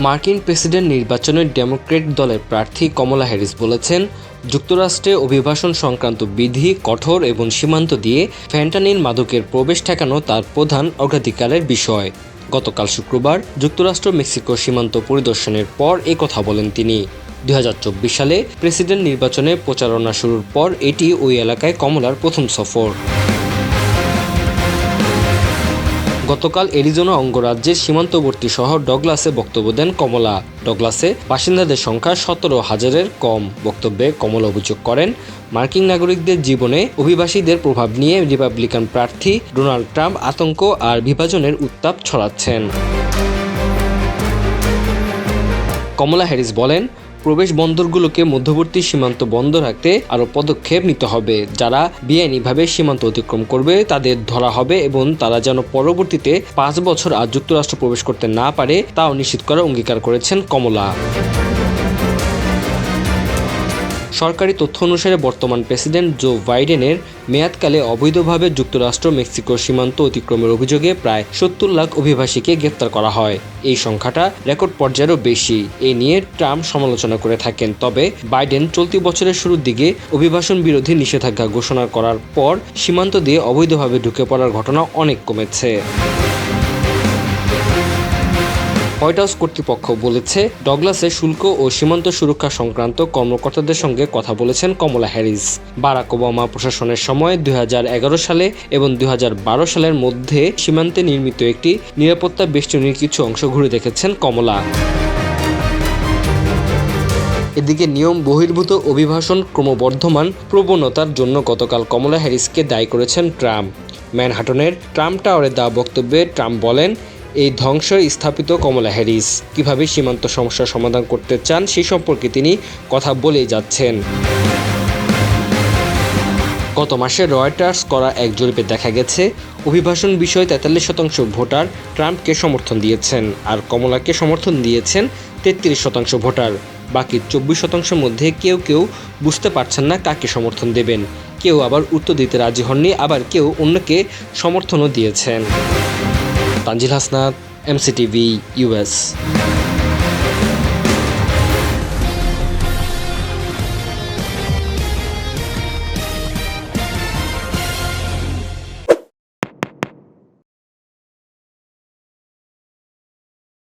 মার্কিন প্রেসিডেন্ট নির্বাচনে ডেমোক্র্যাট দলের প্রার্থী কমলা হ্যারিস বলেছেন, যুক্তরাষ্ট্রে অভিবাসন সংক্রান্ত বিধি কঠোর এবং সীমান্ত দিয়ে ফ্যান্টানিল মাদকের প্রবেশ ঠেকানো তার প্রধান অগ্রাধিকারের বিষয়। গতকাল শুক্রবার যুক্তরাষ্ট্র মেক্সিকো সীমান্ত পরিদর্শনের পর কথা বলেন তিনি। 2024 সালে প্রেসিডেন্ট নির্বাচনে প্রচারণা শুরুর পর এটি ওই এলাকায় কমলার প্রথম সফর। গতকাল অ্যারিজোনা অঙ্গরাজ্যের সীমান্তবর্তী শহর ডগলাসে বক্তব্য দেন কমলা। ডগলাসে বাসিন্দাদের সংখ্যা 17,000-এর কম। বক্তব্যে কমলা অভিযোগ করেন, মার্কিন নাগরিকদের জীবনে অভিবাসীদের প্রভাব নিয়ে রিপাবলিকান প্রার্থী ডোনাল্ড ট্রাম্প আতঙ্ক আর বিভাজনের উত্তাপ ছড়াচ্ছেন। কমলা হ্যারিস বলেন, প্রবেশ বন্দরগুলোকে মধ্যবর্তী সীমান্ত বন্ধ রাখতে আরও পদক্ষেপ নিতে হবে। যারা বেআইনিভাবে সীমান্ত অতিক্রম করবে তাদের ধরা হবে এবং তারা যেন পরবর্তীতে 5 বছর আর যুক্তরাষ্ট্র প্রবেশ করতে না পারে তাও নিশ্চিত করার অঙ্গীকার করেছেন কমলা। সরকারি তথ্য অনুসারে বর্তমান প্রেসিডেন্ট জো বাইডেনের মেয়াদকালে অবৈধভাবে যুক্তরাষ্ট্র মেক্সিকোর সীমান্ত অতিক্রমের অভিযোগে প্রায় 70 লাখ অভিবাসীকে গ্রেপ্তার করা হয়। এই সংখ্যাটা রেকর্ড পর্যায়েরও বেশি। এ নিয়ে ট্রাম্প সমালোচনা করে থাকেন। তবে বাইডেন চলতি বছরের শুরুর দিকে অভিবাসন বিরোধী নিষেধাজ্ঞা ঘোষণা করার পর সীমান্ত দিয়ে অবৈধভাবে ঢুকে পড়ার ঘটনা অনেক কমেছে। হোয়াইট হাউস কর্তৃপক্ষ বলেছে, ডগলাসে শুল্ক ও সীমান্ত সুরক্ষা সংক্রান্ত কর্মকর্তাদের সঙ্গে কথা বলেছেন কমলা হ্যারিস। বারাক ওবামা প্রশাসনের সময় 2011 সালে এবং 2012 সালের মধ্যে সীমান্তে নির্মিত একটি নিরাপত্তা বেষ্টনীর কিছু অংশ ঘুরে দেখেছেন কমলা। এদিকে নিয়ম বহির্ভূত অভিবাসন ক্রমবর্ধমান প্রবণতার জন্য গতকাল কমলা হ্যারিসকে দায়ী করেছেন ট্রাম্প। ম্যানহাটনের ট্রাম্প টাওয়ারে দেওয়া বক্তব্যে ট্রাম্প বলেন, এই ধ্বংসে স্থাপিত কমলা হ্যারিস কিভাবে সীমান্ত সমস্যার সমাধান করতে চান সেই সম্পর্কে তিনি কথা বলেই যাচ্ছেন। গত মাসে রয়টার্স করা এক জরিপে দেখা গেছে, অভিবাসন বিষয়ে 43% ভোটার ট্রাম্পকে সমর্থন দিয়েছেন আর কমলাকে সমর্থন দিয়েছেন 33% ভোটার। বাকি 24%-এর মধ্যে কেউ কেউ বুঝতে পারছেন না কাকে সমর্থন দেবেন। কেউ আবার উত্তর দিতে রাজি হননি, আবার কেউ অন্যকে সমর্থনও দিয়েছেন। Tanzil Hasnat, MCTV, US।